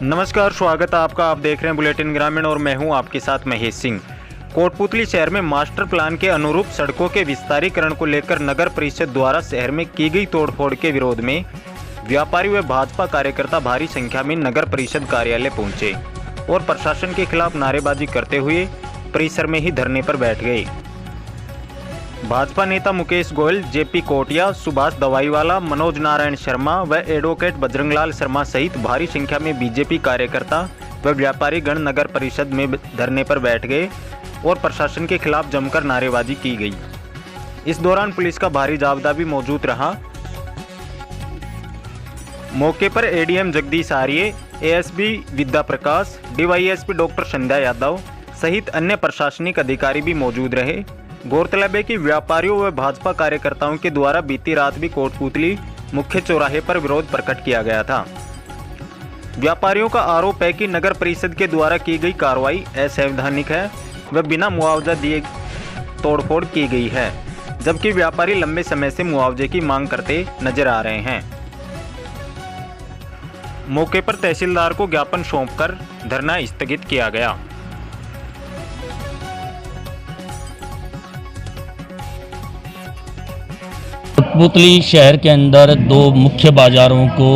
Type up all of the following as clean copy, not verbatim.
नमस्कार, स्वागत है आपका। आप देख रहे हैं बुलेटिन ग्रामीण और मैं हूं आपके साथ महेश सिंह। कोटपूतली शहर में मास्टर प्लान के अनुरूप सड़कों के विस्तारीकरण को लेकर नगर परिषद द्वारा शहर में की गई तोड़फोड़ के विरोध में व्यापारी व भाजपा कार्यकर्ता भारी संख्या में नगर परिषद कार्यालय पहुंचे और प्रशासन के खिलाफ नारेबाजी करते हुए परिसर में ही धरने पर बैठ गए। भाजपा नेता मुकेश गोयल, जेपी कोटिया, सुभाष दवाईवाला, मनोज नारायण शर्मा व एडवोकेट बजरंगलाल शर्मा सहित भारी संख्या में बीजेपी कार्यकर्ता व व्यापारी गण नगर परिषद में धरने पर बैठ गए और प्रशासन के खिलाफ जमकर नारेबाजी की गई। इस दौरान पुलिस का भारी जाब्ता भी मौजूद रहा। मौके पर एडीएम जगदीश आर्य, एएसपी विद्या प्रकाश, डीवाईएसपी डॉक्टर संध्या यादव सहित अन्य प्रशासनिक अधिकारी भी मौजूद रहे। गौरतलब है कि व्यापारियों व भाजपा कार्यकर्ताओं के द्वारा बीती रात भी कोटपूतली मुख्य चौराहे पर विरोध प्रकट किया गया था। व्यापारियों का आरोप है कि नगर परिषद के द्वारा की गई कार्रवाई असंवैधानिक है व बिना मुआवजा दिए तोड़फोड़ की गई है, जबकि व्यापारी लंबे समय से मुआवजे की मांग करते नजर आ रहे हैं। मौके पर तहसीलदार को ज्ञापन सौंपकर धरना स्थगित किया गया। कोटपूतली शहर के अंदर दो मुख्य बाज़ारों को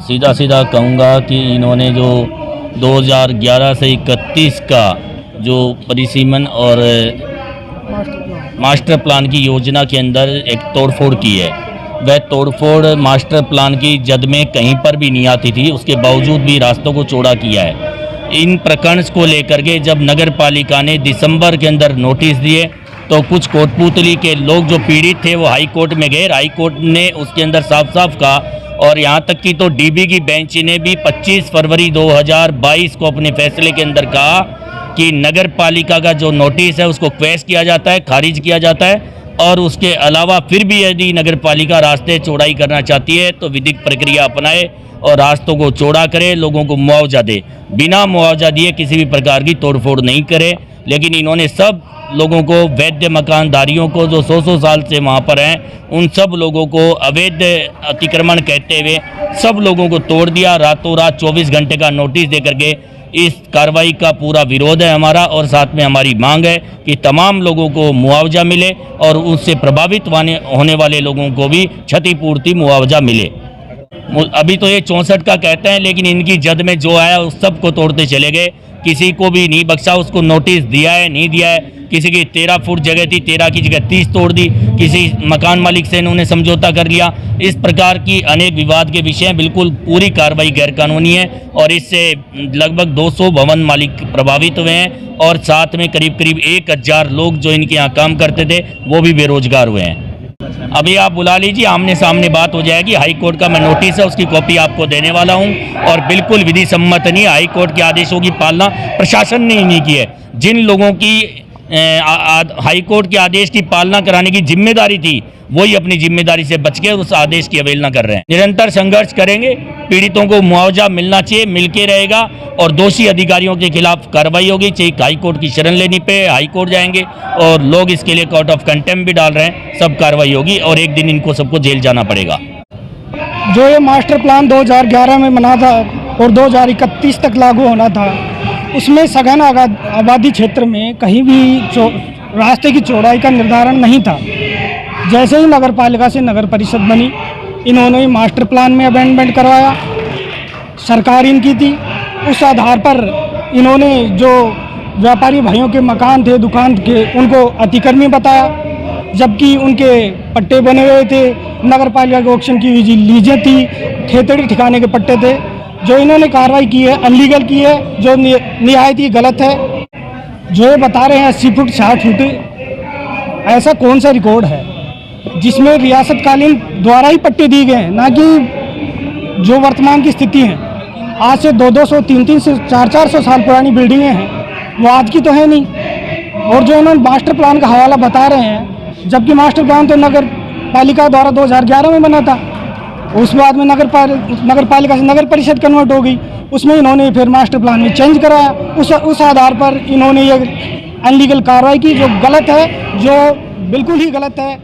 सीधा सीधा कहूँगा कि इन्होंने जो 2011 से 31 का जो परिसीमन और मास्टर प्लान की योजना के अंदर एक तोड़फोड़ की है, वह तोड़फोड़ मास्टर प्लान की जद में कहीं पर भी नहीं आती थी, उसके बावजूद भी रास्तों को चौड़ा किया है। इन प्रकरण को लेकर के जब नगर पालिका ने दिसंबर के अंदर नोटिस दिए तो कुछ कोटपूतली के लोग जो पीड़ित थे वो हाई कोर्ट में गए। हाई कोर्ट ने उसके अंदर साफ साफ कहा, और यहाँ तक कि तो डीबी की बेंच ने भी 25 फरवरी 2022 को अपने फैसले के अंदर कहा कि नगर पालिका का जो नोटिस है उसको क्वैश किया जाता है, खारिज किया जाता है, और उसके अलावा फिर भी यदि नगर पालिका रास्ते चौड़ाई करना चाहती है तो विधिक प्रक्रिया अपनाए और रास्तों को चौड़ा करे, लोगों को मुआवजा दे। बिना मुआवजा दिए किसी भी प्रकार की तोड़फोड़ नहीं करे। लेकिन इन्होंने सब लोगों को, वैध मकानधारियों को जो 100 साल से वहाँ पर हैं, उन सब लोगों को अवैध अतिक्रमण कहते हुए सब लोगों को तोड़ दिया। रातों रात 24 घंटे का नोटिस दे करके इस कार्रवाई का पूरा विरोध है हमारा, और साथ में हमारी मांग है कि तमाम लोगों को मुआवजा मिले और उससे प्रभावित होने वाले लोगों को भी क्षतिपूर्ति मुआवजा मिले। अभी तो ये 64 का कहते हैं, लेकिन इनकी जद में जो आया उस सब को तोड़ते चले गए, किसी को भी नहीं बख्शा। उसको नोटिस दिया है, नहीं दिया है, किसी की 13 फुट जगह थी, 13 की जगह 30 तोड़ दी, किसी मकान मालिक से इन्होंने समझौता कर लिया। इस प्रकार की अनेक विवाद के विषय, बिल्कुल पूरी कार्रवाई गैरकानूनी है और इससे लगभग 200 भवन मालिक प्रभावित हुए हैं और साथ में करीब करीब 1000 लोग जो इनके यहाँ काम करते थे वो भी बेरोजगार हुए हैं। अभी आप बुला लीजिए, आमने सामने बात हो जाएगी। हाई कोर्ट का मैं नोटिस है उसकी कॉपी आपको देने वाला हूं, और बिल्कुल विधि सम्मत नहीं, हाई कोर्ट के आदेशों की पालना प्रशासन ने नहीं की है। जिन लोगों की हाई कोर्ट के आदेश की पालना कराने की जिम्मेदारी थी वही अपनी जिम्मेदारी से बच के उस आदेश की अवहेलना कर रहे हैं। निरंतर संघर्ष करेंगे, पीड़ितों को मुआवजा मिलना चाहिए, मिलके रहेगा, और दोषी अधिकारियों के खिलाफ कार्रवाई होगी। चाहे हाई कोर्ट की शरण लेनी पे हाई कोर्ट जाएंगे, और लोग इसके लिए कोर्ट ऑफ कंटेम्प्ट भी डाल रहे हैं, सब कार्रवाई होगी और एक दिन इनको सबको जेल जाना पड़ेगा। जो ये मास्टर प्लान 2011 में बना था और 2031 तक लागू होना था, उसमें सघन आबादी क्षेत्र में कहीं भी रास्ते की चौड़ाई का निर्धारण नहीं था। जैसे ही नगर पालिका से नगर परिषद बनी, इन्होंने मास्टर प्लान में अमेंडमेंट करवाया, सरकार इनकी थी। उस आधार पर इन्होंने जो व्यापारी भाइयों के मकान थे, दुकान के, उनको अतिक्रमी बताया, जबकि उनके पट्टे बने हुए थे, नगर पालिका के ऑक्शन की हुई लीजें थी, खेतड़ी ठिकाने के पट्टे थे। जो इन्होंने कार्रवाई की है अनलीगल की है, जो निहायत ही गलत है। जो ये बता रहे हैं 80 फुट 60 फुट, ऐसा कौन सा रिकॉर्ड है जिसमें रियासत कालीन द्वारा ही पट्टे दिए गए हैं, ना कि जो वर्तमान की स्थिति है। आज से 200, 300, 400 साल पुरानी बिल्डिंगें हैं, वो आज की तो है नहीं। और जो इन्होंने मास्टर प्लान का हवाला बता रहे हैं, जबकि मास्टर प्लान तो नगर पालिका द्वारा 2011 में बना था, उस बाद में नगर पालिका से नगर परिषद कन्वर्ट हो गई, उसमें इन्होंने फिर मास्टर प्लान में चेंज कराया। उस आधार पर इन्होंने ये अनलीगल कार्रवाई की, जो गलत है, जो बिल्कुल ही गलत है।